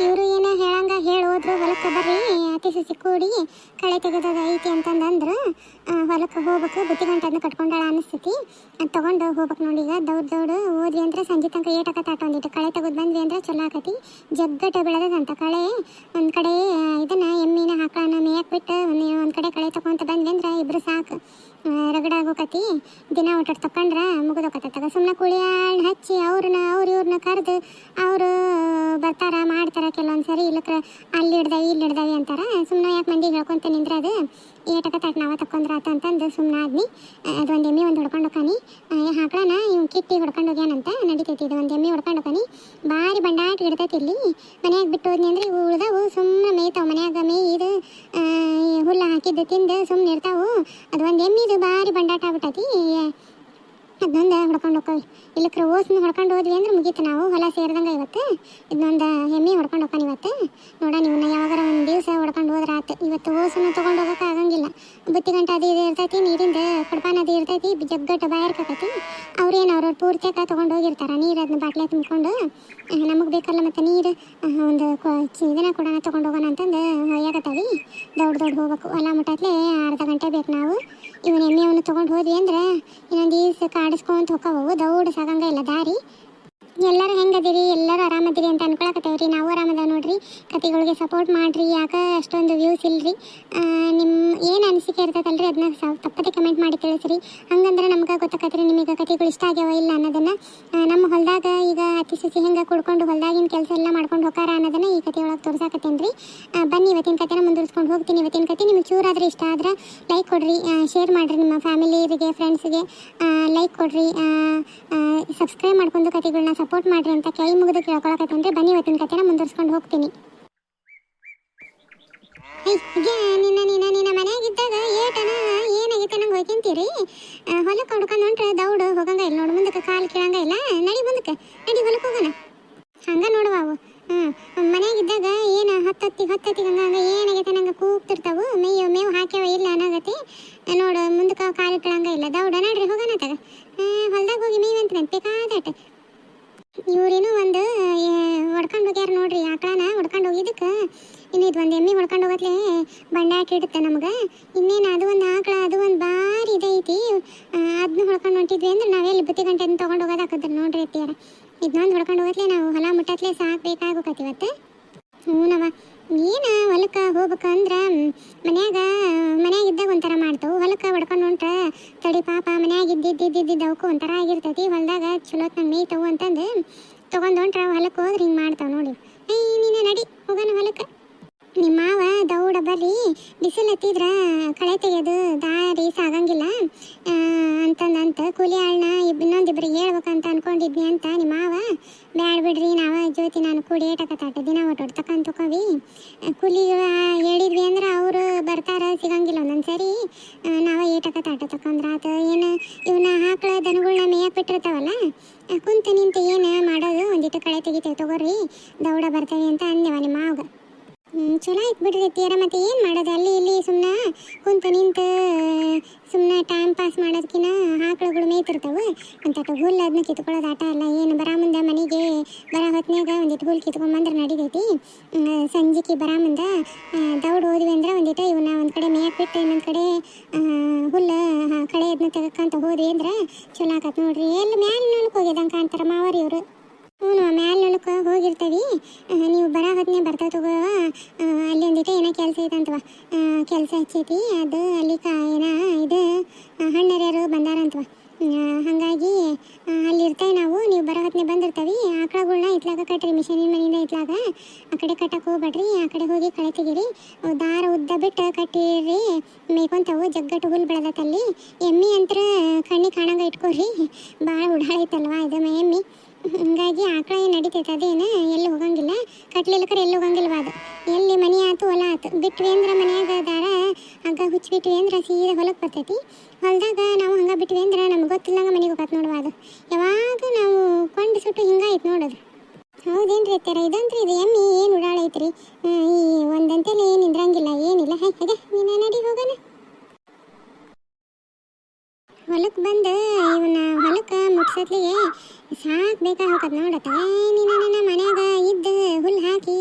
ಇವರು ಏನೋ ಹೇಳಂಗ ಹೋದ್ರು ಹೊಲಕ್ಕೆ ಬರ್ರಿ ಅತಿ ಸಸಿ ಕೂಡಿ ಕಳೆ ತೆಗೆದದ ಐತಿ ಅಂತಂದ್ರೆ ಹೊಲಕ್ಕೆ ಹೋಗ್ಬೇಕು ಬುತ್ತಿ ಗಂಟೆ ಅದನ್ನ ಕಟ್ಕೊಂಡಾಳ ಅನಿಸ್ತೈತಿ. ಅದು ತೊಗೊಂಡು ಹೋಗ್ಬೇಕು ನೋಡಿ. ಈಗ ದೌಡ್ ಹೋದ್ವಿ ಅಂದ್ರೆ ಸಂಜೆ ತನಕ ಏಟಕತ್ತಾಟ ಒಂದಿಟ್ಟು ಕಳೆ ತೆಗೆದು ಬಂದ್ವಿ ಅಂದ್ರೆ ಚಲೋ ಆಕತಿ. ಜಗ್ಗಟ ಬೆಳೆದಂತ ಕಳೆ ಒಂದು ಕಡೆ ಇದನ್ನ ಎಮ್ಮಿನ ಹಾಕಳನ್ನ ಮೇಯಕ್ಕೆ ಬಿಟ್ಟು ಒಂದು ಕಡೆ ಕಳೆ ತಗೊಂತ ಬಂದ್ವಿ ಅಂದ್ರೆ ಇಬ್ರು ಸಾಕು ರಗಡಾಗೋಕತಿ. ದಿನ ಊಟ ತಕೊಂಡ್ರೆ ಮುಗಿದೋಕತ್ತಾಗ ಸುಮ್ಮನೆ ಕುಳಿ ಹಚ್ಚಿ ಇವ್ರನ್ನ ಕರೆದು ಅವರು ಬರ್ತಾರ ಮಾಡ್ತಾರ ಕೆಲವೊಂದು ಸರಿ. ಇಲ್ಲಕ್ರ ಅಲ್ಲಿ ಹಿಡ್ದಾವಿ ಅಂತಾರ. ಸುಮ್ಮನೆ ಯಾಕೆ ಮಂದಿಗೆ ಹೇಳ್ಕೊಂತ ನಿಂದ್ರೆ ಅದು ಏಟಕತ್ತಾಟ ನಾವ ತಕೊಂಡ್ರ ಆತ ಅಂತಂದು ಸುಮ್ಮನೆ ಆದ್ನಿ. ಅದೊಂದು ಎಮ್ಮೆ ಒಂದು ಹೊಡ್ಕೊಂಡು ಹೋಗಾನಿ ಹಾಕ್ಳನ ಇವ್ ಕಿಟ್ಟಿ ಹೊಡ್ಕೊಂಡು ಹೋಗ್ಯಾನಂತ ನಡಿತೈತಿ. ಇದು ಒಂದು ಎಮ್ಮೆ ಹೊಡ್ಕೊಂಡು ಹೋಗಾನಿ ಭಾರಿ ಬಂಡಾಟ ಹಿಡ್ತೈತಿ. ಇಲ್ಲಿ ಮನ್ಯಾಗ ಬಿಟ್ಟು ಹೋದ್ನಿ ಅಂದ್ರೆ ಇವು ಉಳ್ದಾವು ಸುಮ್ಮನೆ ಮೇಯ್ತಾವ. ಮನ್ಯಾಗ ಮೇಯ್ದು ಹುಲ್ಲ ಹಾಕಿದ್ದು ತಿಂದು ಸುಮ್ಮನೆ ಇರ್ತಾವು. ಅದು ಒಂದು ಎಮ್ಮಿದು ಭಾರಿ ಬಂಡಾಟ ಆಗ್ಬಿಟ್ಟೈತಿ. ಅದನ್ನೊಂದು ಹೊಡ್ಕೊಂಡು ಹೋಗ್ತೀವಿ. ಇಲ್ಲಕ್ರ ಓಸ್ನ ಹೊಡ್ಕೊಂಡು ಹೋದ್ವಿ ಅಂದ್ರೆ ಮುಗೀತು, ನಾವು ಹೊಲ ಸೇರಿದಂಗೆ. ಇವತ್ತು ಇದನ್ನೊಂದು ಎಮ್ಮೆ ಹೊಡ್ಕೊಂಡು ಹೋಗ್ತಾನೆ. ಇವತ್ತು ನೋಡ ನೀವನ್ನ ಯಾವಾಗಾರ ಒಂದು ದಿವಸ ಹೊಡ್ಕೊಂಡು ಹೋದ್ರೆ ಆತು. ಇವತ್ತು ಓಸನ್ನು ತೊಗೊಂಡು ಹೋಗೋಕೆ ಆಗಂಗಿಲ್ಲ. ಬುತ್ತಿ ಗಂಟೆ ಅದು ಇದು ಇರ್ತೈತಿ, ನೀರಿಂದ ಕಡ್ಪಾನ ಅದು ಇರ್ತೈತಿ, ಜಗ್ಗಟ್ಟು ಬಾಯಿರ್ಕೈತಿ. ಅವ್ರೇನು ಪೂರ್ತಿಯಾಗ ತೊಗೊಂಡು ಹೋಗಿರ್ತಾರೆ ನೀರು. ಅದನ್ನ ಬಾಟ್ಲೆ ತುಂಬಿಕೊಂಡು ನಮಗೆ ಬೇಕಲ್ಲ ಮತ್ತು ನೀರು ಒಂದು ಇದನ್ನ ಕೂಡ ತೊಗೊಂಡು ಹೋಗೋಣ ಅಂತಂದು ಯಾಕತ್ತಾವಿ. ದೌಡ್ ಹೋಗ್ಬೇಕು. ಹೊಲ ಮುಟ್ಟತ್ಲೆ ಅರ್ಧ ಗಂಟೆ ಬೇಕು. ನಾವು ಇವನ್ ಎಮ್ಮೆವನ್ನು ತೊಗೊಂಡು ಹೋದ್ವಿ ಅಂದ್ರೆ ಇನ್ನೊಂದು ದಿವಸ ಕಾಡಿಸ್ಕೊಂತ ಹೋಗವು. ದೌಡ್ ಸಾಗಂಗ ಇಲ್ಲ ದಾರಿ. ಎಲ್ಲರೂ ಹೆಂಗದಿರಿ, ಎಲ್ಲರೂ ಆರಾಮದಿರಿ ಅಂತ ಅನ್ಕೊಳಕತ್ತೇವ್ರಿ. ನಾವು ಆರಾಮದ ನೋಡ್ರಿ. ಕತೆಗಳಿಗೆ ಸಪೋರ್ಟ್ ಮಾಡಿರಿ. ಯಾಕೆ ಅಷ್ಟೊಂದು ವ್ಯೂಸ್ ಇಲ್ಲರಿ. ನಿಮ್ಮ ಏನು ಅನಿಸಿಕೆ ಇರ್ತೈತಲ್ರಿ ಅದನ್ನ ತಪ್ಪದೆ ಕಮೆಂಟ್ ಮಾಡಿ ತಿಳಿಸ್ರಿ. ಹಂಗಂದ್ರೆ ನಮ್ಗೆ ಗೊತ್ತಾಕತ್ರಿ ನಿಮಗೆ ಕತೆಗಳು ಇಷ್ಟ ಆಗ್ಯಾವ ಇಲ್ಲ ಅನ್ನೋದನ್ನು. ನಮ್ಮ ಹೊಲದಾಗ ಈಗ ಅತಿ ಸಸಿ ಹೆಂಗೆ ಕುಡ್ಕೊಂಡು ಹೊಲದಾಗಿನ ಕೆಲಸ ಎಲ್ಲ ಮಾಡ್ಕೊಂಡು ಹೋಗಾರ ಅನ್ನೋದನ್ನು ಈ ಕತೆ ಒಳಗೆ ತೋರ್ಸಾಕತ್ತೇನೆ ರೀ. ಬನ್ನಿ ಇವತ್ತಿನ ಕತೆನ ಮುಂದುವರಿಸ್ಕೊಂಡು ಹೋಗ್ತೀನಿ. ಇವತ್ತಿನ ಕತೆ ನಿಮಗೆ ಚೂರಾದ್ರೆ ಇಷ್ಟ ಆದ್ರೆ ಲೈಕ್ ಕೊಡ್ರಿ, ಶೇರ್ ಮಾಡಿರಿ ನಿಮ್ಮ ಫ್ಯಾಮಿಲಿಗೆ ಫ್ರೆಂಡ್ಸ್ಗೆ. ಲೈಕ್ ಕೊಡ್ರಿ, ಸಬ್ಸ್ಕ್ರೈಬ್ ಮಾಡ್ಕೊಂಡು ಕತೆಗಳನ್ನ ಸಪೋರ್ಟ್ ಮಾಡ್ರಿ ಅಂತ ಕೈ ಮುಗಿದು ಕೇಳ್ಕೊಳಕತ್ತೇನ್ರಿ. ಬನ್ನಿ ಇವತ್ತಿನ ಕತೆನ ಮುಂದುವರಿಸ್ಕೊಂಡು ಹೋಗ್ತೀನಿ. ನಿನ್ನ ಮನೆಯಾಗಿದ್ದಾಗ ಏಟನ ಏನಾಗೈತೆ ನಂಗೆ ಹೋಗ್ಯಂತೀರಿ. ಹೊಲಕ್ಕೆ ಹೊಡ್ಕೊಂಡು ಹೊಂಟ್ರೆ ದೌಡು ಹೋಗಂಗ ಇಲ್ಲ ನೋಡು. ಮುಂದಕ್ಕೆ ಕಾಲು ಕೇಳಂಗ ಇಲ್ಲ. ನಡಿ ಮುಂದಕ್ಕೆ ನಡಿ ಹೊಲಕ್ಕೆ ಹೋಗೋಣ. ಹಂಗೆ ನೋಡುವ ಅವು ಮನೆಯಾಗಿದ್ದಾಗ ಏನು ಹತ್ತತ್ತಿ ಹಂಗ ಏನಾಗೈತೆ ನಂಗೆ ಕೂಗ್ತಿರ್ತಾವು. ಮೇವು ಹಾಕ್ಯಾವ ಇಲ್ಲ ಅನ್ನೋಗತಿ ನೋಡು. ಮುಂದಕ್ಕೆ ಕಾಲು ಕೇಳಂಗ ಇಲ್ಲ. ದೌಡ ನಡ್ರಿ ಹೋಗೋಣ ತಗ. ಹೊಲ್ದಾಗ ಹೋಗಿ ಮೇವಂತ ನೆನ್ಪಿಕಾದಾಟ. ಇವ್ರೇನು ಒಂದು ಹೊಡ್ಕೊಂಡು ಹೋಗ್ಯಾರ ನೋಡ್ರಿ. ಆಕಳನ ಹೊಡ್ಕೊಂಡು ಹೋಗಿದ್ದಕ್ಕೆ ಇನ್ನು ಇದು ಒಂದು ಎಮ್ಮೆ ಹೊಡ್ಕೊಂಡು ಹೋಗತ್ಲೆ ಬಂಡಾಟ ಇಡುತ್ತೆ ನಮ್ಗೆ. ಇನ್ನೇನು ಅದು ಒಂದು ಆಕಳ ಅದು ಒಂದು ಭಾರಿ ಇದೈತಿ. ಅದನ್ನ ಹೊಡ್ಕೊಂಡು ಹೊಂಟಿದ್ವಿ ಅಂದ್ರೆ ನಾವೆಲ್ಲಿ ಬುತ್ತಿ ಗಂಟೆ ಅದನ್ನ ತೊಗೊಂಡು ಹೋಗೋದಾಕತ್ತಾರೆ ನೋಡ್ರಿ ಅತ್ತಿಯಾರ. ಇದನ್ನೊಂದು ಹೊಡ್ಕೊಂಡು ಹೋಗತ್ಲೆ ನಾವು ಹೊಲ ಮುಟ್ಟತ್ಲೆ ಸಾಕಬೇಕಾಗೋಕತಿ ಇವತ್ತು. ಹ್ಞೂನವ ಏನು ಹೊಲಕ್ಕೆ ಹೋಗ್ಬೇಕಂದ್ರೆ ಮನ್ಯಾಗಿದ್ದಾಗ ಒಂಥರ ಮಾಡ್ತಾವೆ. ಹೊಲಕ್ಕೆ ಹೊಡ್ಕೊಂಡು ಹೊಂಟ್ರೆ ತಡಿ ಪಾಪ ಮನ್ಯಾಗ ಇದ್ದಿದ್ದು ಅವಕ್ಕೂ ಒಂಥರ ಆಗಿರ್ತೈತಿ. ಹೊಲದಾಗ ಚಲೋತ್ನಾಗ ಮೇಯ್ತಾವು ಅಂತಂದು ತೊಗೊಂಡು ಹೊಂಟ್ರೆ ಹೊಲಕ್ಕೆ ಹೋದ್ರೆ ಹಿಂಗೆ ಮಾಡ್ತಾವೆ ನೋಡಿ. ನೀನು ನಡಿ ಹೋಗೋಣ ಹೊಲಕ್ಕೆ. ನಿಮ್ಮ ಮಾವ ದೌಡ ಬರ್ರಿ, ಬಿಸಿಲು ಹತ್ತಿದ್ರ ಕಳೆ ತೆಗೆಯೋದು ದಾರಿ ಸಾಗಂಗಿಲ್ಲ ಅಂತಂದಂತ ಕೂಲಿ ಆಳನ್ನ ಇನ್ನೊಂದಿಬ್ರಿಗೆ ಹೇಳ್ಬೇಕಂತ ಅನ್ಕೊಂಡಿದ್ನಿ ಅಂತ ನಿಮ್ಮ ಮಾವ. ಬ್ಯಾಡ್ ಬಿಡ್ರಿ ನಾವ ಜ್ಯೋತಿ ನಾನು ಕೂಡಿ ಏಟಕತ್ತಾಟ ದಿನ ಒಟ್ಟು ತಕೊಂಡ್ ತಗೋವಿ. ಕೂಲಿ ಹೇಳಿದ್ವಿ ಅಂದ್ರೆ ಅವರು ಬರ್ತಾರ ಸಿಗಂಗಿಲ್ಲ ಒಂದೊಂದ್ಸರಿ. ನಾವ ಏಟಕತ್ತಾಟ ತಕೊಂಡ್ರ ಆತ. ಏನು ಇವನ್ನ ಹಾಕಳ ದನಗಳನ್ನ ಮೇಯಕ್ಕೆ ಬಿಟ್ಟಿರ್ತಾವಲ್ಲ, ಕುಂತ ನಿಂತು ಏನು ಮಾಡೋದು ಒಂದಿಟ್ಟು ಕಳೆ ತೆಗಿತೇವೆ ತಗೋರಿ ದೌಡ ಬರ್ತೇವೆ ಅಂತ ಅಂದೇವ ನಿಮ್ಮ ಮಾವಾಗ. ಚಲೋ ಆಯ್ತು ಬಿಡ್ರಿ ತೀರ. ಮತ್ತೆ ಏನು ಮಾಡೋದು ಅಲ್ಲಿ ಇಲ್ಲಿ ಸುಮ್ಮನೆ ಕುಂತು ನಿಂತು ಸುಮ್ಮನೆ ಟೈಮ್ ಪಾಸ್ ಮಾಡೋದಕ್ಕಿನ್ನ ಆಕಳುಗಳು ಮೇಯ್ತಿರ್ತಾವೆ ಅಂತ ಹುಲ್ಲು ಅದನ್ನ ಕಿತ್ಕೊಳ್ಳೋದು ಆಟ ಅಲ್ಲ. ಏನು ಬರ ಮುಂದೆ ಮನೆಗೆ ಬರ ಹೊತ್ನಾಗ ಒಂದಿಟ್ಟು ಹುಲ್ಲು ಕಿತ್ಕೊಂಬಂದ್ರೆ ನಡಿತೈತಿ. ಸಂಜೆಗೆ ಬರ ಮುಂದೆ ದೌಡ್ ಹೋದ್ವಿ ಅಂದ್ರೆ ಒಂದಿಟ್ಟು ಇವನ್ನ ಒಂದು ಕಡೆ ಮೇಯಕ್ಕೆ ಬಿಟ್ಟು ಇನ್ನೊಂದು ಕಡೆ ಹುಲ್ಲು ಕಳೆ ಅದನ್ನ ತೆಗಕ್ಕಂತ ಹೋದ್ವಿ ಅಂದ್ರೆ ಚಲೋ ಆಕತ್ ನೋಡ್ರಿ. ಎಲ್ಲಿ ಮ್ಯಾಲೆ ನೋಡಕ್ಕೆ ಹೋಗಿದಂಗೆ ಕಾಣ್ತಾರೆ ಮಾವರಿ ಇವರು. ಹ್ಞೂ ಮ್ಯಾಲೆ ನೋಡಕ್ಕೆ ಹೋಗಿರ್ತೀವಿ. ನೀವು ಬರ ಹೊತ್ತನೇ ಬರ್ತಾ ತಗೋ. ಅಲ್ಲಿ ಒಂದಿಟ್ಟು ಏನೋ ಕೆಲಸ ಐತಂತವ, ಕೆಲಸ ಹಚ್ಚೈತಿ. ಅದು ಅಲ್ಲಿ ಇದು ಹಣ್ಣರ್ಯಾರು ಬಂದಾರಂತವ. ಹಾಗಾಗಿ ಅಲ್ಲಿ ಇರ್ತೇವೆ ನಾವು. ನೀವು ಬರೋ ಹೊತ್ತನೇ ಬಂದಿರ್ತೀವಿ. ಆಕಳಗಳ್ನ ಇತ್ಲಾಗ ಕಟ್ರಿ, ಮಿಷನಿನ ಮನೆಯಿಂದ ಇತ್ಲಾಗ ಆ ಕಡೆ ಕಟ್ಟಕ್ಕೆ ಹೋಗ್ಬೇಡ್ರಿ. ಆ ಕಡೆ ಹೋಗಿ ಕಳೆ ತೆಗೀರಿ. ದಾರ ಉದ್ದ ಬಿಟ್ಟು ಕಟ್ಟಿರಿ ಮೇಯ್ಕೊಂತವು. ಜಗ್ಗಟ್ಟು ಹುಲ್ಲು ಬೆಳೆದತ್ತಲ್ಲಿ. ಎಮ್ಮೆ ಅಂತ ಕಣ್ಣಿಗೆ ಕಾಣಂಗ ಇಟ್ಕೊರಿ. ಭಾಳ ಉಡಾಳೈತಲ್ವ ಇದು ಎಮ್ಮೆ. ಹಂಗಾಗಿ ಆಕಳ ಏನು ನಡಿತೈತೆ ಅದೇನು ಎಲ್ಲಿ ಹೋಗಂಗಿಲ್ಲ. ಕಟ್ಲಿಲ್ಲಕರೆ ಎಲ್ಲಿ ಹೋಗಂಗಿಲ್ವ ಅದು. ಎಲ್ಲಿ ಮನೆ ಆಯ್ತು ಹೊಲ ಆಯ್ತು ಬಿಟ್ವಿ ಅಂದ್ರೆ ಮನ್ಯಾಗ ದಾರ ಹಗ್ಗ ಹುಚ್ಚಿಬಿಟ್ವಿ ಅಂದ್ರೆ ಸೀದಾ ಹೊಲಕ್ಕೆ ಬರ್ತೈತಿ. ಹೊಲದಾಗ ನಾವು ಹಂಗೆ ಬಿಟ್ವಿ ಅಂದ್ರೆ ನಮ್ಗೆ ಗೊತ್ತಿಲ್ಲಂಗೆ ಮನೆಗೆ ಹೋಗತ್ತೆ ನೋಡುವ. ಅದು ಯಾವಾಗ ನಾವು ಕೊಂಡು ಸುಟ್ಟು ಹಿಂಗಾಯ್ತು ನೋಡೋದು. ಹೌದೇನ್ರಿ ಅತ್ತಾರ? ಇದಂತ್ರಿ ಇದು ಎಮ್ಮೆ ಏನು ಉಡಾಳೈತ್ರಿ. ಈ ಒಂದಂತೇಲಿ ಏನು ನಿಂದ್ರಂಗಿಲ್ಲ ಏನಿಲ್ಲ. ಹಾಗೆ ನೀನು ನಡಿ ಹೋಗೋಣ. ಹೊಲಕ್ಕೆ ಬಂದು ಇವನ್ನ ಹೊಲಕ್ಕೆ ಮುಟ್ಸತ್ಲಿಗೆ ಸಾಕು ಬೇಕಾಗತ್ತೆ ನೋಡತ್ತ. ನೀನು ನನ್ನ ಮನ್ಯಾಗ ಇದ್ದು ಹುಲ್ಲು ಹಾಕಿ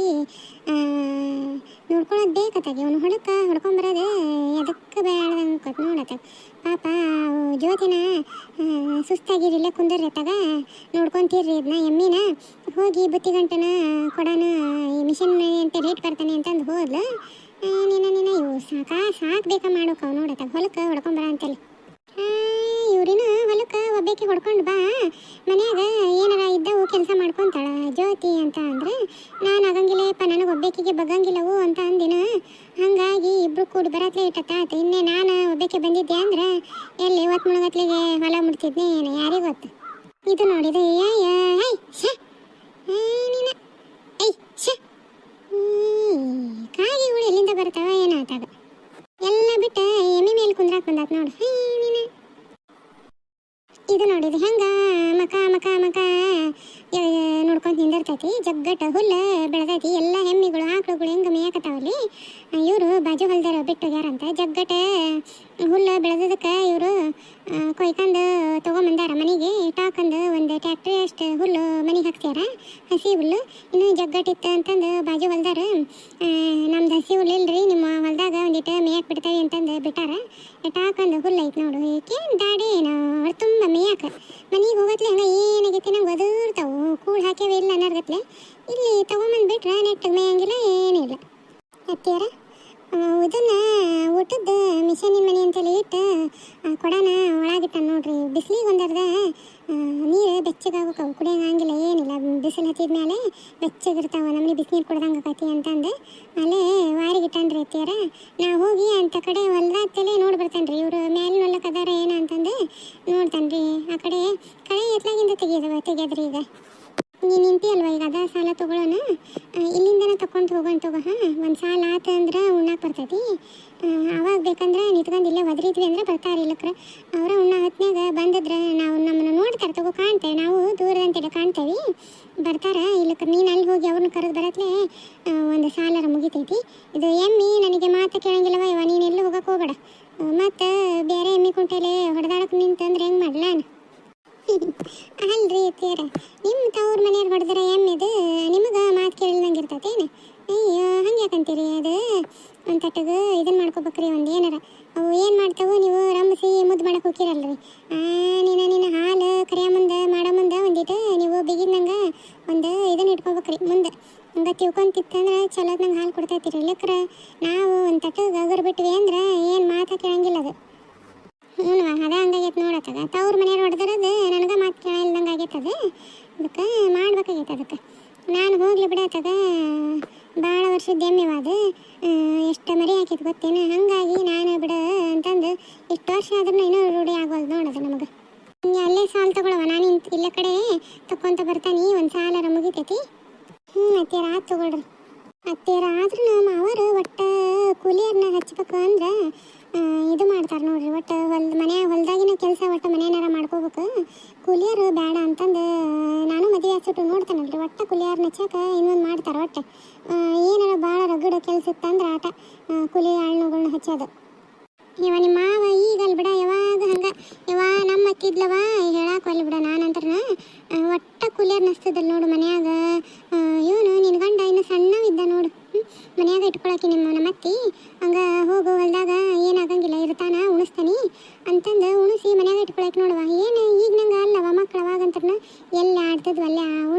ಬಂದೈತೆ ನೋಡತ್ತಾಗ ಪಾಪ ಜ್ಯೋತಿನ ಸುಸ್ತಾಗಿರಿಲ್ಲ ಕುಂದರ್ರತ್ತಾಗ ನೋಡ್ಕೊಂತೀರ್ರಿ ಇದನ್ನ ಎಮ್ಮಿನ ಹೋಗಿ ಬುತ್ತಿ ಗಂಟನ ಕೊಡೋಣ ಈ ಮಿಷಿನ್ ಅಂತ ರೇಟ್ ಬರ್ತಾನೆ ಅಂತಂದು ಹೋದ್ಲು ನೀನ ಇವು ಸಾಕ್ಬೇಕಾ ಮಾಡೋಕವು ನೋಡತ್ತಾಗ ಹೊಲಕ್ಕೆ ಹೊಡ್ಕೊಂಬರ ಅಂತಲ್ಲಿ ಇವ್ರಿನ ಹೊಲಕ್ಕೆ ಒಬ್ಬಾಕಿ ಹೊಡ್ಕೊಂಡು ಬಾ ಮನ್ಯಾಗ ಏನಾರ ಇದ್ದವು ಕೆಲಸ ಮಾಡ್ಕೊತಾಳ ಜ್ಯೋತಿ ಅಂತ ಅಂದ್ರೆ ನಾನು ಆಗಂಗಿಲ್ಲಪ್ಪ ನನಗೆ ಒಬ್ಬಾಕಿಗೆ ಬಗ್ಗಂಗಿಲ್ಲವು ಅಂತ ಅಂದಿನ ಹಾಗಾಗಿ ಇಬ್ರು ಕೂಡಿ ಬರತ್ಲೆ ಇಟ್ಟತ್ತ ಇನ್ನೇ ನಾನು ಒಬ್ಬಾಕಿ ಬಂದಿದ್ದೆ ಅಂದ್ರೆ ಎಲ್ಲಿ ಇವತ್ತು ಮುಳುಗತ್ಲಿಗೆ ಹೊಲ ಮುಡ್ತಿದ್ನಿ ಏನು ಯಾರಿಗೆ ಗೊತ್ತು ಇದು ನೋಡಿದೆ ನೀನ ಕಾಗಿ ಹುಳು ಎಲ್ಲಿಂದ ಬರ್ತಾವ ಏನಾತಾಗ ಎಲ್ಲ ಬಿಟ್ಟು ಎಮ್ಮೆ ಮೇಲೆ ಕುಂದ್ರಾಕ್ ಬಂದಾತ್ ನೋಡು ನೀನು ಇದು ನೋಡಿದು ಹೆಂಗ ಮಕ ನೋಡ್ಕೊಂತ ನಿಂದಿರ್ತೈತಿ ಜಗ್ಗಟ್ಟ ಹುಲ್ಲ ಬೆಳೆದೈತಿ ಎಲ್ಲ ಹೆಮ್ಮಿಗಳು ಆಕಳುಗಳು ಹೆಂಗ ಮೇಯಕತ್ತಾವಲ್ಲಿ ಇವರು ಬಾಜು ಹೊಲ್ದಾರ ಬಿಟ್ಟೋಗ್ಯಾರಂತ ಜಗ್ಗಟ್ಟ ಹುಲ್ಲ ಬೆಳೆದದಕ್ಕೆ ಇವರು ಕೊಯ್ಕೊಂಡು ತೊಗೊಂಬಂದಾರ ಮನೆಗೆ ಟಾಕಂದು ಒಂದು ಟ್ಯಾಕ್ಟ್ರಿ ಅಷ್ಟು ಹುಲ್ಲು ಮನೆಗೆ ಹಾಕ್ಸ್ಯಾರ ಹಸಿ ಹುಲ್ಲು ಇನ್ನು ಜಗ್ಗಟ್ಟಿತ್ತು ಅಂತಂದು ಬಾಜು ಹೊಲ್ದಾರ ನಮ್ದು ಹಸಿ ಹುಲ್ಲು ಇಲ್ರಿ ನಿಮ್ಮ ಹೊಲ್ದಾಗ ಒಂದಿಟ್ಟು ಮೇಯಕ್ಕೆ ಬಿಡ್ತಾವೆ ಅಂತಂದು ಬಿಟ್ಟಾರ ಟಾಕಂದು ಹುಲ್ಲು ಐತೆ ನೋಡು ಏಕೇನು ದಾಡಿ ಅವಳು ತುಂಬ ಮೇಯಕ ಮನೆಗೆ ಹೋಗತ್ಲೆ ಹಂಗೆ ಏನಾಗೈತಿ ನಂಗೆ ಒದರ್ತಾವು ಕೂಳು ಹಾಕ್ಯಾವ ಇಲ್ಲ ಅನ್ನೋರ್ಗತ್ಲೆ ಇಲ್ಲಿ ತೊಗೊಂಬಂದು ಬಿಟ್ರೆ ನೆಟ್ಟಿಗೆ ಮೇಯಂಗಿಲ್ಲ ಏನಿಲ್ಲ ಅತ್ತಿಯರ ಇದನ್ನ ಊಟದ ಮಿಷನಿನ ಮನೆ ಅಂತೇಳಿ ಇಟ್ಟು ಕೊಡೋಣ ಒಳಗಿಟ್ಟ ನೋಡ್ರಿ ಬಿಸಿಲಿಗೆ ಒಂದರ್ದ ನೀರು ಬೆಚ್ಚಗಾಗಕ್ಕವು ಕುಡಿಯೋಂಗಿಲ್ಲ ಏನಿಲ್ಲ ಬಿಸಿಲು ಹತ್ತಿದ ಮೇಲೆ ಬೆಚ್ಚಗಿರ್ತಾವ ನಮ್ಮನೆ ಬಿಸಿನೀರು ಕುಡ್ದಂಗೆ ಆಕತಿ ಅಂತಂದು ಅಲ್ಲೇ ವಾರಿಗಿಟ್ಟನ್ರಿ ಅತ್ತಿಯರ ನಾ ಹೋಗಿ ಅಂತ ಕಡೆ ಹೊಲ್ದಾಗ್ತಲೇ ನೋಡಿ ಬರ್ತಾನೆ ರೀ ಇವರು ಮ್ಯಾಲಿನ ಹೊಲಕ್ಕೆ ಅದಾರ ಏನ ಅಂತಂದು ನೋಡ್ತಾನೆ ರೀ ಆ ಕಡೆ ಎತ್ಲಾಗಿಂದ ತೆಗಿಯದ್ರಿ ಈಗ ನೀನು ನಿಂತಿ ಅಲ್ವಾ ಈಗ ಅದ ಸಾಲ ತೊಗೊಳ್ಳೋಣ ಇಲ್ಲಿಂದನೇ ತಗೊಂಡು ಹೋಗೋಣ ತಗೋ ಒಂದು ಸಾಲ ಆತ ಅಂದ್ರೆ ಉಣ್ಣಾಕ್ ಬರ್ತೈತಿ ಅವಾಗ ಬೇಕಂದ್ರೆ ನಿಂತ್ಕೊಂಡು ಇಲ್ಲೇ ಒದರಿದ್ವಿ ಅಂದ್ರೆ ಬರ್ತಾರೆ ಇಲ್ಲಕ್ರೆ ಅವರ ಉಣ್ಣ ಹೊತ್ನಾಗ ಬಂದಿದ್ರೆ ನಾವು ನಮ್ಮನ್ನು ನೋಡ್ತಾರೆ ತಗೋ ಕಾಣ್ತೇವೆ ನಾವು ದೂರದಂತೆಲ್ಲ ಕಾಣ್ತೇವೆ ಬರ್ತಾರೆ ಇಲ್ಲಕ್ರೆ ನೀನು ಅಲ್ಲಿ ಹೋಗಿ ಅವ್ರನ್ನ ಕರೆದು ಬರತ್ಲೆ ಒಂದು ಸಾಲರ ಮುಗಿತೈತಿ ಇದು ಎಮ್ಮಿ ನನಗೆ ಮಾತು ಕೇಳಂಗಿಲ್ಲವ ಇವ ನೀನು ಎಲ್ಲೂ ಹೋಗಕ್ಕೆ ಹೋಗಬೇಡ ಮತ್ತು ಬೇರೆ ಎಮ್ಮಿ ಕುಂಟೆಲೆ ಹೊಡೆದಾಡಕ್ಕೆ ನಿಂತಂದ್ರೆ ಹೆಂಗೆ ಮಾಡ್ಲಾನ ಅಲ್ರಿ ಅತ್ತಿಯರ ನಿಮ್ಮ ತವ್ರ ಮನೆಯವ್ರು ಹೊಡೆದ್ರೆ ಎಮ್ಮೆದು ನಿಮಗೆ ಮಾತು ಕೇಳಿದಂಗೆ ಇರ್ತೈತೇನು ಅಯ್ಯೋ ಹಂಗೆ ಯಾಕಂತೀರಿ ಅದು ಒಂದು ತಟ್ಟಗೆ ಇದನ್ನು ಮಾಡ್ಕೋಬೇಕ್ರಿ ಒಂದು ಏನಾರ ಅವು ಏನು ಮಾಡ್ತಾವು ನೀವು ರಂಬಿಸಿ ಮುದ್ದು ಮಾಡಕ್ಕೆ ಹೋಗಿರಲ್ರಿ ನೀನು ಹಾಲು ಕರಿಯ ಮುಂದೆ ಮಾಡೋ ಮುಂದೆ ಒಂದಿಟ್ಟು ನೀವು ಬಿಗಿದಂಗೆ ಒಂದು ಇದನ್ನು ಇಟ್ಕೋಬೇಕ್ರಿ ಮುಂದೆ ಹಂಗೆ ತಿಳ್ಕೊಂತಿತ್ತಂದ್ರೆ ಚಲೋದ್ನಂಗೆ ಹಾಲು ಕೊಡ್ತೈತಿರಿ ಇಲ್ಲಕ್ರೆ ನಾವು ಒಂದು ತಟ್ಟಗೆ ಅಗರ್ ಬಿಟ್ವಿ ಅಂದ್ರೆ ಏನು ಮಾತಾ ಕೇಳಂಗಿಲ್ಲ ಅದು ಹ್ಞೂ ಅದ ಹಂಗಾಗೈತೆ ನೋಡತ್ತದ ತವ್ರ ಮನೆಯವ್ರು ಹೊಡೆದಿರೋದು ನನಗೆ ಮಾತು ಕೇಳಿಲ್ದಂಗೆ ಆಗೈತದ ಅದಕ್ಕೆ ಮಾಡ್ಬೇಕಾಗೈತೆ ಅದಕ್ಕೆ ನಾನು ಹೋಗ್ಲಿ ಬಿಡತ್ತದ ಭಾಳ ವರ್ಷದ ಎಮ್ಮೆವಾದ ಎಷ್ಟು ಮರಿ ಹಾಕಿತ್ತು ಗೊತ್ತೇನು ಹಾಗಾಗಿ ನಾನು ಬಿಡ ಅಂತಂದು ಇಷ್ಟು ವರ್ಷ ಆದ್ರೂ ಇನ್ನೂ ರೂಢಿ ಆಗೋದು ನೋಡೋದು ನಮಗೆ ಅಲ್ಲೇ ಸಾಲ ತಗೊಳವ ನಾನು ಇಲ್ಲ ಕಡೆ ತಕ್ಕೊಂತ ಬರ್ತಾನೆ ಒಂದು ಸಾಲರ ಮುಗಿತೈತಿ ಅತ್ತಿಯರ ಆತು ತಗೊಳ್ರಿ ಅತ್ತಿಯರ ಆದ್ರೂ ನಮ್ಮ ಅವರು ಒಟ್ಟು ಕೂಲಿಯರ್ನ ಹಚ್ಬೇಕು ಅಂದ್ರೆ ಇದು ಮಾಡ್ತಾರೆ ನೋಡ್ರಿ ಒಟ್ಟು ಹೊಲ್ದಾಗಿನ ಕೆಲಸ ಒಟ್ಟು ಮನೇನಾರ ಮಾಡ್ಕೋಬೇಕು ಕೂಲಿಯರು ಬೇಡ ಅಂತಂದು ನಾನು ಮದುವೆ ಹಚ್ಚಿಟ್ಟು ನೋಡ್ತಾನಲ್ರಿ ಒಟ್ಟು ಕೂಲಿಯರ್ನ ಹಚ್ಚಾಕ ಇನ್ನೊಂದು ಮಾಡ್ತಾರೆ ಒಟ್ಟು ಏನಾರ ಭಾಳ ರಗಡ ಕೆಲಸ ಇತ್ತಂದ್ರೆ ಆಟ ಕೂಲಿ ಆಳ್ನುಗಳನ್ನ ಹಚ್ಚೋದು ಇವ ನಿಮ್ಮ ಮಾವ ಈಗ ಅಲ್ಲಿ ಬಿಡ ಯಾವಾಗ ಹಂಗೆ ನಮ್ಮ ಅಕ್ಕಿದ್ಲವ ಹೇಳಕ್ಕೆ ಅಲ್ಲಿ ಬಿಡ ನಾನಂತ್ರ ಒಟ್ಟ ಕೂಲಿಯರ್ ನಸ್ತದಲ್ಲ ನೋಡು ಮನ್ಯಾಗ ಇವನು ನಿನ್ನ ಗಂಡ ಇನ್ನು ಸಣ್ಣವಿದ್ದ ನೋಡು ಮನ್ಯಾಗ ಇಟ್ಕೊಳಕ್ಕೆ ನಮ್ಮ ಅತ್ತಿ ಹಂಗೆ ಹೋಗು ಹೊಲ್ದಾಗ ಏನಾಗಂಗಿಲ್ಲ ಇರ್ತಾನ ಉಣಿಸ್ತಾನೆ ಅಂತಂದು ಉಣಿಸಿ ಮನ್ಯಾಗ ಇಟ್ಕೊಳಕ್ಕೆ ನೋಡುವ ಏನು ಈಗ ನಂಗೆ ಅಲ್ಲವ ಮಕ್ಳು ಅವಾಗಂತ್ರನ ಎಲ್ಲಿ ಆಡ್ತಿದ್ವು ಅಲ್ಲೇ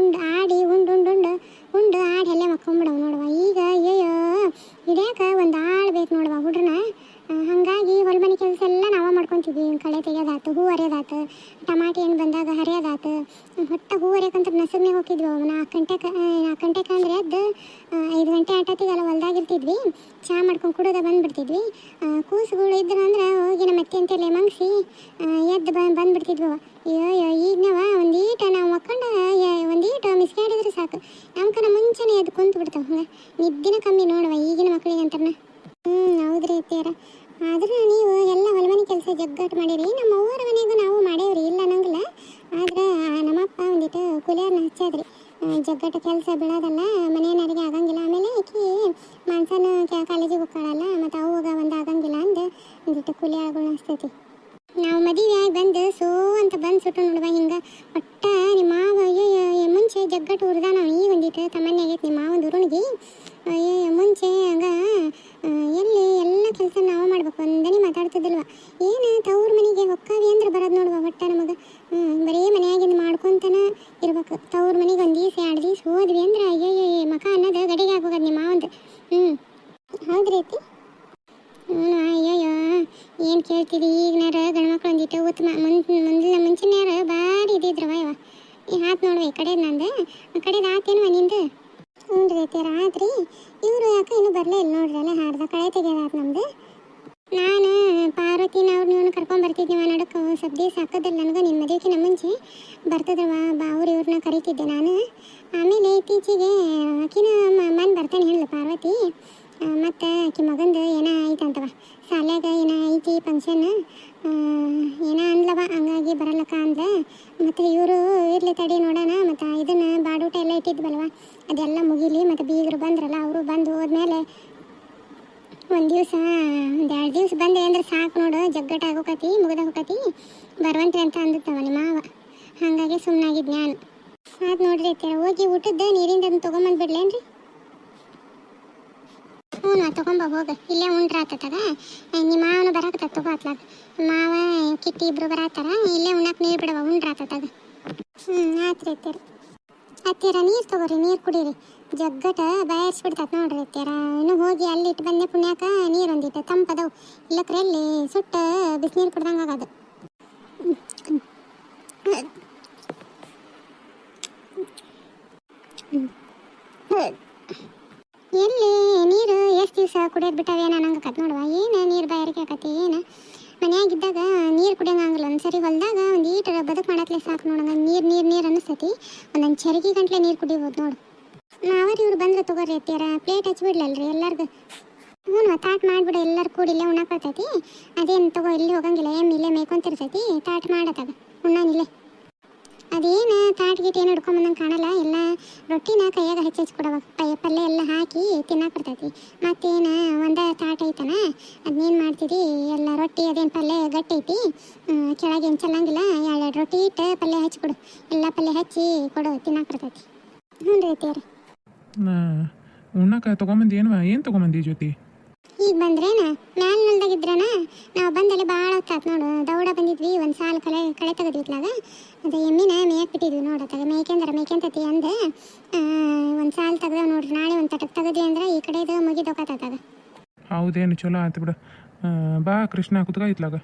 ಆಡಿ ಉಂಡು ಆಡಿ ಅಲ್ಲೇ ಮಕ್ಕೊಂಬಿಡವು ನೋಡುವ ಈಗ ಅಯ್ಯೋ ಹಿಡಿಯಾಕ ಒಂದು ಆಳ್ಬೇಕು ನೋಡುವ ಹುಡ್ರನ್ನ ಹಾಗಾಗಿ ಹೊಲ್ಮನೆ ಕೆಲಸ ಎಲ್ಲ ನಾವೇ ಮಾಡ್ಕೊತಿದ್ವಿ ಕಳೆ ತೆಗೆಯೋದಾತು ಹೂ ಹರಿಯೋದಾತು ಟಮಾಟಿ ಹಣ್ಣು ಬಂದಾಗ ಹರಿಯೋದಾತು ಹೊಟ್ಟೆ ಹೂ ಹರಿಯೋಕಂತ ನಸಗ್ನೆ ಹೋಗಿದ್ವಿ 4 ಗಂಟೆಗೆ ಅಂದರೆ ಎದ್ದು 5 ಗಂಟೆ ಆಟತ್ತಿಗೆಲ್ಲ ಹೊಲ್ದಾಗಿರ್ತಿದ್ವಿ ಚಹಾ ಮಾಡ್ಕೊಂಡು ಕುಡಿದ ಬಂದುಬಿಡ್ತಿದ್ವಿ ಕೂಸುಗಳು ಇದ್ರು ಅಂದ್ರೆ ಹೋಗಿ ನಮ್ಮ ಅತ್ತೆ ಅಂತೆಲ್ಲ ಮಂಗಿಸಿ ಎದ್ದು ಬಂದುಬಿಡ್ತಿದ್ವಿ ಅಯ್ಯೋ ಈಗ ಒಂದೀಟ ನಾವು ಮಕ್ಕಂಡು ಒಂದೀಟ ಮಿಸ್ಗಾಡಿದ್ರೆ ಸಾಕು ನಮ್ಕನ ಮುಂಚೆನೇ ಎದ್ದು ಕುಂತು ಬಿಡ್ತಾವೆ ಹಂಗೆ ನಿದ್ದಿನ ಕಮ್ಮಿ ನೋಡುವ ಈಗಿನ ಮಕ್ಕಳಿಗೆ ಅಂತಾರನ ಹೌದ್ರಿ ಅತ್ತಿಯರ ಆದ್ರೆ ನೀವು ಎಲ್ಲ ಹೊಲಮನೆ ಕೆಲಸ ಜಗ್ಗಟ್ಟು ಮಾಡಿರಿ ನಮ್ಮ ಅವ್ವರ ಮನೆಗೂ ನಾವು ಮಾಡೇವ್ರಿ ಇಲ್ಲ ಅನ್ನಂಗಿಲ್ಲ ಆದ್ರೆ ನಮ್ಮಪ್ಪ ಒಂದಿಟ್ಟು ಕೂಲಿಯರ್ನ ಹಚ್ಚಾದ್ರಿ ಜಗ್ಗಟ್ಟು ಕೆಲಸ ಬೀಳೋದಲ್ಲ ಮನೆಯವ್ರಿಗೆ ಆಗಂಗಿಲ್ಲ ಆಮೇಲೆ ಆಕಿ ಮನ್ಸನ ಕಾಲೇಜಿಗೆ ಹೋಗ್ಕೊಳ್ಳಲ್ಲ ಮತ್ತು ಅವಾಗ ಒಂದು ಆಗಂಗಿಲ್ಲ ಅಂದು ಒಂದಿಟ್ಟು ಕೂಲಿಯರ್ಗಳನ್ನ ಹಚ್ತೈತಿ ನಾವು ಮದುವೆ ಆಗಿ ಬಂದು ಅಂತ ಬಂದು ಸುಟ್ಟು ನೋಡುವ ಹಿಂಗೆ ಒಟ್ಟ ನಿಮ್ಮ ಮಾವ ಮುಂಚೆ ಜಗ್ಗಟ್ಟು ಹುರಿದ ನಾವು ಈಗ ಒಂದಿಟ್ಟು ತಮ್ಮನೆ ಆಗೈತೆ ನಿಮ್ಮ ಮಾವಂದು ಉರುಣಿಗೆ ಅಯ್ಯೋ ಮುಂಚೆ ಆಗ ಎಲ್ಲಿ ಎಲ್ಲ ಕೆಲಸ ನಾವು ಮಾಡ್ಬೇಕು, ಒಂದನೇ ಮಾತಾಡ್ತಿದ್ದಿಲ್ವ. ಏನು ತವ್ರ ಮನೆಗೆ ಹೊಕ್ಕಾವಿ ಅಂದ್ರೆ ಬರೋದು ನೋಡುವ ಒಟ್ಟ ನಮಗೆ. ಬರೀ ಮನೆಯಾಗಿಂದ ಮಾಡ್ಕೊತಾನ ಇರ್ಬೇಕು. ತವ್ರ ಮನೆಗೆ ಒಂದು ದಿವಸ 2 ದಿವಸ ಹೋದ್ವಿ ಅಂದ್ರೆ ಅಯ್ಯೋ ಮಕ ಅನ್ನೋದು ಗಡಿಗೆ ಆಗೋಗದು ನಿಮ್ಮ ಮಾವಂದು. ಹೌದ್ರಿ ಐತಿ. ಅಯ್ಯಯ್ಯೋ ಏನು ಕೇಳ್ತೀವಿ. ಈಗಿನಾರ ಗಂಡ್ಮಕ್ಳು ಒಂದಿಟ್ಟು ಉತ್ತಮ. ಮುಂಚಿನಾರ ಭಾರಿ ಇದ್ದಿದ್ರವ ಇವ. ಈ ಹಾತ್ ನೋಡುವ ಈ ಕಡೆದು ನಂದು, ಆ ಕಡೆದು ಆತೇನುವ ನಿಂದು. ಹ್ಞೂ ರೀ ರಾತ್ರಿ ಇವರು ಯಾಕೆ ಇನ್ನೂ ಬರಲೇ ಇಲ್ಲ ನೋಡ್ರಿ. ಅಲ್ಲ ಹಾಡ್ದ ಕಳೆ ತೆಗೆದಾತ ನಮ್ದು. ನಾನು ಪಾರ್ವತಿನ ಅವ್ರನ್ನ ಕರ್ಕೊಂಬರ್ತಿದ್ದೀವ ನಡಕ್ಕೆ ಸ್ವಲ್ಪ ದಿವಸ ಹಾಕೋದಿಲ್ಲ ನನಗೆ. ನಿಮ್ಮ ಮದುವೆಕಿನ ಮುಂಚೆ ಬರ್ತದವ ಬಾ ಅವ್ರು ಇವ್ರನ್ನ ಕರಿತಿದ್ದೆ ನಾನು. ಆಮೇಲೆ ಇತ್ತೀಚೆಗೆ ಆಕಿನ ಮನ್ ಬರ್ತಾನೆ ಹೇಳಲ್ಲ ಪಾರ್ವತಿ. ಮತ್ತು ಆಕಿ ಮಗಂದು ಏನೋ ಐತಂತವ, ಶಾಲ್ಯಾಗ ಏನೋ ಐತಿ ಫಂಕ್ಷನ್ ಏನೋ ಅಂದ್ಲವ. ಹಂಗಾಗಿ ಬರಲ್ಲಕ್ಕ ಅಂದ. ಮತ್ತು ಇವರು ಇರ್ಲಿ ತಡಿ ನೋಡೋಣ. ಮತ್ತು ಇದನ್ನು ಬಾಡೂಟ ಎಲ್ಲ ಇಟ್ಟಿದ್ವಲ್ವ ಅದೆಲ್ಲ ಮುಗಿಲಿ. ಮತ್ತು ಬೀಗರು ಬಂದ್ರಲ್ಲ ಅವರು ಬಂದು ಹೋದ್ಮೇಲೆ ಒಂದು ದಿವಸ 2 ದಿವಸ ಬಂದೆ ಅಂದ್ರೆ ಸಾಕು ನೋಡು, ಜಗ್ಗಟ ಆಗೋಕತಿ ಮುಗ್ದ ಹೋಗತಿ ಬರುವಂತ್ರಿ ಅಂತ ಅಂದಿತ್ತವ ನಿಮ್ಮ ಮಾವ. ಹಾಗಾಗಿ ಸುಮ್ಮನಾಗಿದ್ದು ನಾನು. ಅದು ನೋಡ್ರಿ ಹೋಗಿ ಊಟದ್ದು ನೀರಿಂದ ಅದನ್ನ ತೊಗೊಂಬಂದ್ಬಿಡ್ಲೇನ್ರಿ? ಹ್ಞೂ ತೊಗೊಂಬ ಹೋಗ, ಇಲ್ಲೇ ಉಂಡ್ರಾತಗ. ನಿಮ್ಮ ಮಾವನು ಬರಾಕತ್ತ ತಗೋ ಅತ್ಲಾಗ. ಮಾವ ಕಿಟ್ಟಿ ಇಬ್ರು ಬರತ್ತಾರ, ಇಲ್ಲೇ ಉಣ್ಣಕ್ಕೆ ನೀರು ಬಿಡವ ಉಂಡ್ರಾತಗ. ಆತ್ರಿ ಅತ್ತೀರ ನೀರು ತಗೋರಿ, ನೀರು ಕುಡೀರಿ. ಜಗ್ಗಟ ಬಯಸ್ಬಿಡ್ತತ್ ನೋಡ್ರಿ ಅತ್ತೀರ. ಇನ್ನು ಹೋಗಿ ಅಲ್ಲಿಟ್ಟು ಬಂದೆ ಪುಣ್ಯಾಕ ನೀರು ಒಂದಿಟ್ಟು ತಂಪದವು. ಇಲ್ಲಕ್ರೆ ಎಲ್ಲಿ ಸುಟ್ಟ ಬಿಸಿನೀರು ಕುಡ್ದಂಗೆ ಆಗೋದು. ಎಲ್ಲಿ ನೀರು ಎಷ್ಟು ದಿವಸ ಕುಡಿಯೋದು ಬಿಟ್ಟಾವೆ ನಂಗೆ ಕತ್ ನೋಡುವ. ಏನು ನೀರು ಬಾಯಾರಿಕೆ ಆಕತಿ ಏನು. ಮನೆಯಾಗಿದ್ದಾಗ ನೀರು ಕುಡಿಯೋಂಗಿಲ್ಲ. ಒಂದ್ಸರಿ ಹೊಲದಾಗ ಒಂದು ಈಟರ ಬದುಕು ಮಾಡತ್ಲೆ ಸಾಕು ನೋಡಂಗ ನೀರು ಅನ್ನಿಸ್ತೈತಿ. ಒಂದೊಂದು ಚರಗಿ ಗಂಟ್ಲೆ ನೀರು ಕುಡಿಬೋದು ನೋಡು. ನಾವ್ರಿ ಇವ್ರು ಬಂದ್ರೆ ತಗೋರಿ ಅತ್ತೀರ ಪ್ಲೇಟ್ ಹಚ್ಬಿಡ್ಲಲ್ರಿ ಎಲ್ಲರಿಗೂ. ಹ್ಞೂ ತಾಟ್ ಮಾಡಿಬಿಡು, ಎಲ್ಲರೂ ಕೂಡಿ ಇಲ್ಲೇ ಉಣ್ಣಾಕತ್ತೈತಿ. ಅದೇನು ತಗೋ ಇಲ್ಲಿ ಹೋಗಂಗಿಲ್ಲ, ಇಲ್ಲೇ ಮೇಯ್ಕೊಂತಿರ್ತೈತಿ. ತಾಟ್ ಮಾಡತ್ತಾಗ ಉಣ್ಣಾನಿಲ್ಲೇ. ಅದೇನು ತಾಟ್ ಗೀಟ್ ಏನು ಹಿಡ್ಕೊಂಬಂದಂಗೆ ಕಾಣಲ್ಲ. ಎಲ್ಲ ರೊಟ್ಟಿನ ಕೈಯಾಗ ಹಚ್ಚಿಕೊಡವ, ಪಲ್ಯ ಎಲ್ಲ ಹಾಕಿ ತಿನ್ನಾಕರ್ತೈತಿ. ಮತ್ತೇನು ಒಂದೇ ತಾಟ್ ಐತನ ಅದನ್ನೇನು ಮಾಡ್ತೀರಿ, ಎಲ್ಲ ರೊಟ್ಟಿ ಅದೇನು ಪಲ್ಯ ಗಟ್ಟಿ ಐತಿ ಕೆಳಗೇನು ಚೆಲ್ಲಂಗಿಲ್ಲ. 2 ರೊಟ್ಟಿ ಇಟ್ಟು ಪಲ್ಯ ಹಚ್ಚಿಕೊಡು, ಎಲ್ಲ ಪಲ್ಯ ಹಚ್ಚಿ ಕೊಡು ತಿನ್ನಾಕರ್ತೈತಿ. ಹ್ಞೂ ರೀ ಅತ್ತೀರಿ. ಉಣ್ಣಾಕ ತೊಗೊಂಬಂದು ಏನು ತೊಗೊಂಬಂದಿ ಜ್ಯೋತಿ? ಈಗ ಬಂದ್ರೇನ ಮ್ಯಾಲ ನಲ್ದಾಗಿದ್ರನ ನಾವು ಬಂದಲ್ಲಿ ಭಾಳ ಹೊತ್ತಾತ್ ನೋಡು. ದೌಡ ಬಂದಿದ್ವಿ, ಒಂದು ಸಾಲು ಕಳೆ ತೆಗೆದಿತ್ಲಾಗ ಅದು ಎಮ್ಮಿನ ಮೇಯಕ್ಕೆ ಬಿಟ್ಟಿದ್ವಿ ನೋಡತ್ತಾಗ. ಮೇಯ್ಕೆಂತತಿ ಅಂದೆ ಒಂದು ಸಾಲು ತೆಗ್ದ ನೋಡ್ರಿ. ನಾಳೆ ಒಂದು ತಟಕ್ಕೆ ತೆಗೆದ್ವಿ ಅಂದ್ರೆ ಈ ಕಡೆದು ಮುಗಿದೋಕತ್ತಾಗ. ಹೌದೇನು ಚಲೋ ಆಯ್ತು ಬಿಡು. ಬಾ ಕೃಷ್ಣ ಕುತ್ಕ ಇತ್ಲಾಗ.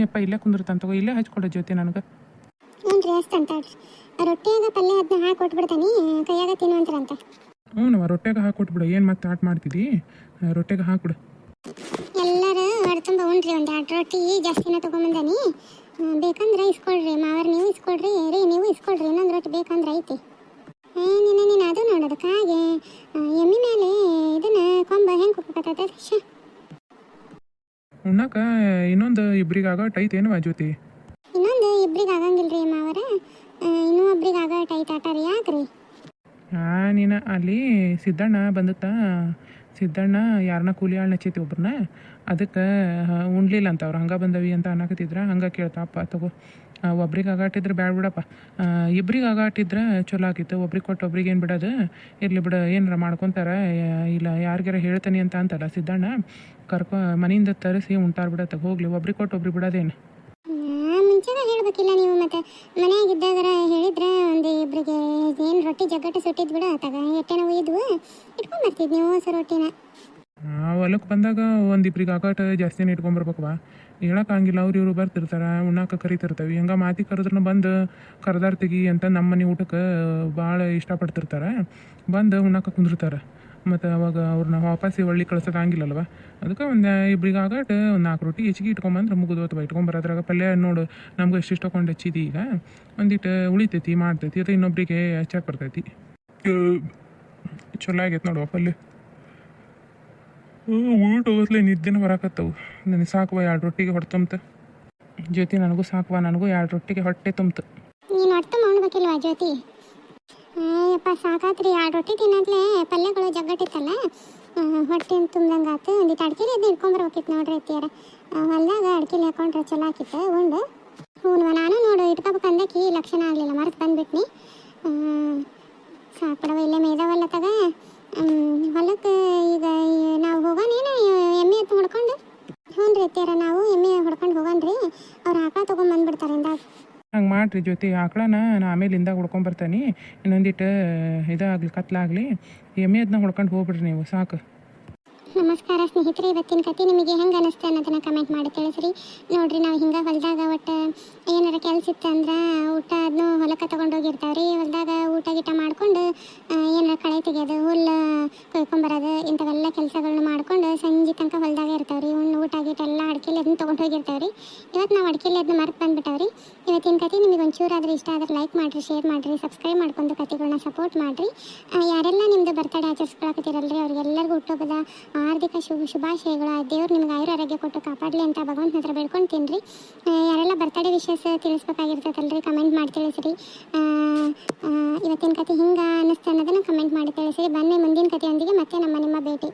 ಯಪ್ಪ ಇಲ್ಲೇ ಕುಂದಿರ್ತಾನೆ ತಗೋ, ಇಲ್ಲೇ ಹಚ್ಕೊಡ ಜ್ಯೋತಿ ನನಗೆ. ಹ್ಞೂ ರೀ ಅಷ್ಟಂತಾಡ್ರಿ. ರೊಟ್ಟಿಯಾಗ ಪಲ್ಯ ಅದನ್ನ ಹಾಕಿ ಕೊಟ್ಬಿಡ್ತಾನೆ, ಕೈಯಾಗ ತಿನ್ನುವಂತ್ರಂತ. ಹ್ಞೂ ರೊಟ್ಟೆಗೆ ಹಾಕ್ಕೊಟ್ಬಿಡು. ಏನು ಮತ್ತೆ ಆಟ ಮಾಡ್ತಿದ್ದಿ, ರೊಟ್ಟೆಗೆ ಹಾಕ್ಬಿಡು. ಎಲ್ಲರೂ ಹೊಡೆ ತುಂಬ ಉಣ್ರಿ. ಒಂದು 2 ರೊಟ್ಟಿ ಜಾಸ್ತಿನ ತೊಗೊಂಬಂದಾನಿ. ಬೇಕಂದ್ರೆ ಇಸ್ಕೊಳ್ರಿ ಮಾವರ್, ನೀವು ಇಸ್ಕೊಳ್ರಿ ನೀವು ಇಸ್ಕೊಳ್ರಿ. ಇನ್ನೊಂದು ರೊಟ್ಟಿ ಬೇಕಂದ್ರೆ ಐತಿ. ನೀನು ಅದು ನೋಡೋದಕ್ಕಾಗೆ ಎಮ್ಮಿ ಮೇಲೆ ಇದನ್ನ ಕೊಂಬ ಹೆಂಗೆ ಕುಕ್ಕತ್ತೈತೆ. ಉಣ್ಣಾಕ ಇನ್ನೊಂದು ಇಬ್ರಿಗೆ ಆಗೋ ಟೈತ್ ಏನು ಜ್ಯೋತಿ? ಇನ್ನೊಂದು ಇಬ್ರಿಗೆ ಆಗಂಗಿಲ್ರಿ ಮಾವರ, ಇನ್ನೂ ಒಬ್ರಿಗೆ ಆಗೋ ಟೈಟ್ ಆಟಾರಿ. ಯಾಕ್ರಿ? ನೀನು ಅಲ್ಲಿ ಸಿದ್ದಣ್ಣ ಬಂದತ್ತ. ಸಿದ್ದಣ್ಣ ಯಾರನ್ನ ಕೂಲಿ ಆಳು ನಚ್ಚೈತಿ ಒಬ್ರನ್ನ, ಅದಕ್ಕೆ ಉಣ್ಲಿಲ್ಲ ಅಂತ ಅವ್ರು. ಹಂಗೆ ಬಂದವಿ ಅಂತ ಅನ್ನಕತ್ತಿದ್ರ. ಹಂಗೆ ಕೇಳ್ತಾಪ್ಪ ತಗೋ. ಒಬ್ರಿಗೆ ಆಗಾಟಿದ್ರೆ ಬ್ಯಾಡ ಬಿಡಪ್ಪ, ಇಬ್ರಿಗೆ ಆಗಾಟಿದ್ರೆ ಚಲೋ ಆಗಿತ್ತು. ಒಬ್ರಿಗೆ ಕೊಟ್ಟು ಒಬ್ರಿಗೆ ಏನು ಬಿಡೋದು, ಇರಲಿ ಬಿಡು ಏನಾರ ಮಾಡ್ಕೊತಾರೆ. ಇಲ್ಲ ಯಾರಿಗಾರ ಹೇಳ್ತಾನೆ ಅಂತ ಅಂತಲ್ಲ ಸಿದ್ದಣ್ಣ, ಮನೆಯಿಂದ ತರಿಸಿ ಉಂಟಾರು ಬಿಡತ್ತೆ. ಹೋಗ್ಲಿ ಒಬ್ರಿಗೆ ಕೊಟ್ಟು ಒಬ್ರಿಗೆ ಬಿಡೋದೇನು. ಮುಂಚೆನೇ ಹೇಳ್ಬೇಕಿಲ್ಲ ನೀವು. ಮತ್ತೆ ಮನೆಯಾಗಿದ್ದಾಗ ಹೇಳಿದ್ರೆ ಒಂದು ಇಬ್ಬರಿಗೆ ಏನು ರೊಟ್ಟಿ ಜಗ್ಗಟ್ಟು ಸುಟ್ಟಿದ್ ಬಿಡು ಆತಾಗ. ಎಟ್ಟೆನ ಒಯ್ದು ಇಟ್ಕೊಂಡ್ಬರ್ತಿದ್ ನೀವು ಹೊಸ ರೊಟ್ಟಿನ. ಹೊಲಕ್ಕೆ ಬಂದಾಗ ಒಂದಿಬ್ರಿಗೆ ಆಗಾಟ ಜಾಸ್ತಿನೇ ಇಟ್ಕೊಂಬರ್ಬೇಕವ. ಹೇಳೋಕ್ಕಾಗಿಲ್ಲ, ಅವ್ರು ಇವರು ಬರ್ತಿರ್ತಾರೆ, ಉಣ್ಣಾಕ ಕರಿತಿರ್ತವೆ. ಹಂಗೆ ಮಾತಿ ಕರೆದ್ರೂ ಬಂದು ಕರೆದಾರ ತೆಗಿ ಅಂತ ನಮ್ಮ ಮನೆ ಊಟಕ್ಕೆ ಭಾಳ ಇಷ್ಟಪಡ್ತಿರ್ತಾರೆ. ಬಂದು ಉಣ್ಣಾಕ ಕುಂದಿರ್ತಾರೆ. ಮತ್ತು ಅವಾಗ ಅವ್ರನ್ನ ವಾಪಸ್ಸಿ ಒಳ್ಳೆ ಕಳ್ಸೋಕ್ಕಾಗಿಲ್ಲಲ್ವ. ಅದಕ್ಕೆ ಒಂದು ಇಬ್ರಿಗೆ ಆಗಾಟ ಒಂದು 4 ರೊಟ್ಟಿ ಹೆಚ್ಚಿಗೆ ಇಟ್ಕೊಂಬಂದ್ರೆ ಮುಗಿದೋತ್ವ. ಇಟ್ಕೊಂಬರೋದ್ರಾಗ ಪಲ್ಯ ನೋಡು ನಮ್ಗೆ ಎಷ್ಟಿಷ್ಟ ತೊಗೊಂಡು ಹಚ್ಚಿದಿ. ಈಗ ಒಂದಿಟ್ಟು ಉಳಿತೈತಿ ಮಾಡ್ತೈತಿ, ಅದು ಇನ್ನೊಬ್ರಿಗೆ ಹಚ್ಚಾಕ ಬರ್ತೈತಿ. ಚಲೋ ಆಗೈತೆ ನೋಡುವ ಪಲ್ಯ. ಊಟ ಹೋಗ್ಲೇ ನಿದ್ದೆನ ಬರಾಕತ್ತವು. ನನಗೆ ಸಾಕುವ 2 ರೊಟ್ಟಿಗೆ ಹೊಟ್ಟೆ ತುಂಬ್ತು. ಜ್ಯೋತಿ ನನಗೂ ಸಾಕುವ, ನನಗೂ 2 ರೊಟ್ಟಿಗೆ ಹೊಟ್ಟೆ ತುಂಬ್ತು. ನೀನು ಹೊಟ್ಟೆ ಮಾಡ್ಬೇಕಿಲ್ವಾ ಜ್ಯೋತಿ? ಅಯ್ಯಪ್ಪ ಸಾಕಾತ್ರಿ. 2 ರೊಟ್ಟಿ ತಿನ್ನೋದ್ಲೆ ಪಲ್ಯಗಳು ಜಗ್ಗಟ್ಟಿತ್ತಲ್ಲ, ಹೊಟ್ಟೆ ತುಂಬ್ದಂಗೆ ಆತು. ಒಂದಿಟ್ಟು ಅಡ್ಕೆಲಿ ಅದು ಇಟ್ಕೊಂಬರ್ಬೇಕಿತ್ತು ನೋಡ್ರಿ ಅತ್ತಿಯಾರ. ಹೊಲ್ದಾಗ ಅಡ್ಕೆಲಿ ಹಾಕೊಂಡ್ರೆ ಚಲೋ ಆಕಿತ್ತು ಉಂಡು. ಹ್ಞೂ ನಾನು ನೋಡು ಇಟ್ಕೋಬೇಕಂದಕ್ಕೆ ಲಕ್ಷಣ ಆಗಲಿಲ್ಲ, ಮರೆತು ಬಂದ್ಬಿಟ್ನಿ. ಸಾಕ್ಬಿಡವ ಇಲ್ಲೇ ಮೇಯ್ದವಲ್ಲ ತಗ. ಹೊಲಕ್ಕೆ ಮಾಡ್ರಿ ಜೊತೆ ಆಕಳನ ನಾ ಆಮೇಲೆ ಹಿಂದಾಗ ಹುಡ್ಕೊಂಬರ್ತಾನೆ. ಇನ್ನೊಂದಿಟ್ಟು ಇದಾಗಲಿ ಕತ್ಲಾಗಲಿ ಎಮ್ಮೆ ಅದನ್ನ ಹೊಡ್ಕೊಂಡು ಹೋಗ್ಬಿಡ್ರಿ ನೀವು ಸಾಕು. ನಮಸ್ಕಾರ ಸ್ನೇಹಿತರೆ, ಇವತ್ತಿನ ಕತೆ ನಿಮಗೆ ಹೆಂಗೆ ಅನಿಸ್ತೆ ಅನ್ನೋದನ್ನ ಕಮೆಂಟ್ ಮಾಡಿ ತಿಳಿಸ್ರಿ. ನೋಡ್ರಿ ನಾವು ಹಿಂಗೆ ಹೊಲದಾಗ ಒಟ್ಟು ಏನಾರ ಕೆಲಸ ಇತ್ತು ಅಂದ್ರೆ ಊಟ ಅದನ್ನು ಹೊಲಕ್ಕೆ ತೊಗೊಂಡೋಗಿರ್ತಾವ್ರಿ. ಹೊಲದಾಗ ಊಟ ಗೀಟ ಮಾಡ್ಕೊಂಡು ಏನಾರ ಕಳೆ ತೆಗೆಯೋದು, ಹುಲ್ಲು ಕೊಯ್ಕೊಂಬರೋದು ಇಂಥವೆಲ್ಲ ಕೆಲಸಗಳನ್ನ ಮಾಡ್ಕೊಂಡು ಸಂಜೆ ತನಕ ಹೊಲದಾಗ ಇರ್ತಾವ್ರಿ. ಊಟ ಗೀಟ ಎಲ್ಲ ಅಡ್ಕೆಲಿ ಅದನ್ನ ತೊಗೊಂಡೋಗಿರ್ತಾವ್ರಿ. ಇವತ್ತು ನಾವು ಅಡ್ಕೆಲಿ ಅದನ್ನ ಮರ್ತು ಬಂದುಬಿಟ್ಟಾವ್ರಿ. ಇವತ್ತಿನ ಕತೆ ನಿಮಗೆ ಒಂಚೂರಾದ್ರೆ ಇಷ್ಟ ಆದ್ರೆ ಲೈಕ್ ಮಾಡಿರಿ, ಶೇರ್ ಮಾಡಿರಿ, ಸಬ್ಸ್ಕ್ರೈಬ್ ಮಾಡ್ಕೊಂಡು ಕತೆಗಳನ್ನ ಸಪೋರ್ಟ್ ಮಾಡಿರಿ. ಯಾರೆಲ್ಲ ನಿಮ್ಮದು ಬರ್ತಡೇ ಆಚರಿಸ್ಕೊಳಕತ್ತೀರಲ್ರಿ ಅವ್ರಿಗೆಲ್ಲರಿಗೂ ಹುಟ್ಟುಹಬ್ಬದ ಹಾರ್ದಿಕ ಶುಭಾಶಯಗಳು. ದೇವ್ರು ನಿಮ್ಗೆ ಆರೋಗ್ಯ ಕೊಟ್ಟು ಕಾಪಾಡಲಿ ಅಂತ ಭಗವಂತನ ಹತ್ರ ಬೇಡ್ಕೊಳ್ತೀನಿ ರೀ. ಯಾರೆಲ್ಲ ಬರ್ತಡೇ ವಿಶೇಷ ತಿಳಿಸ್ಬೇಕಾಗಿರ್ತೈತಲ್ರಿ ಕಮೆಂಟ್ ಮಾಡಿ ತಿಳಿಸ್ರಿ. ಇವತ್ತಿನ ಕತೆ ಹಿಂಗೆ ಅನ್ನಿಸ್ತು ಅನ್ನೋದನ್ನು ಕಮೆಂಟ್ ಮಾಡಿ ತಿಳಿಸ್ರಿ. ಬನ್ನಿ ಮುಂದಿನ ಕಥೆಯೊಂದಿಗೆ ಮತ್ತೆ ನಿಮ್ಮ ಭೇಟಿ.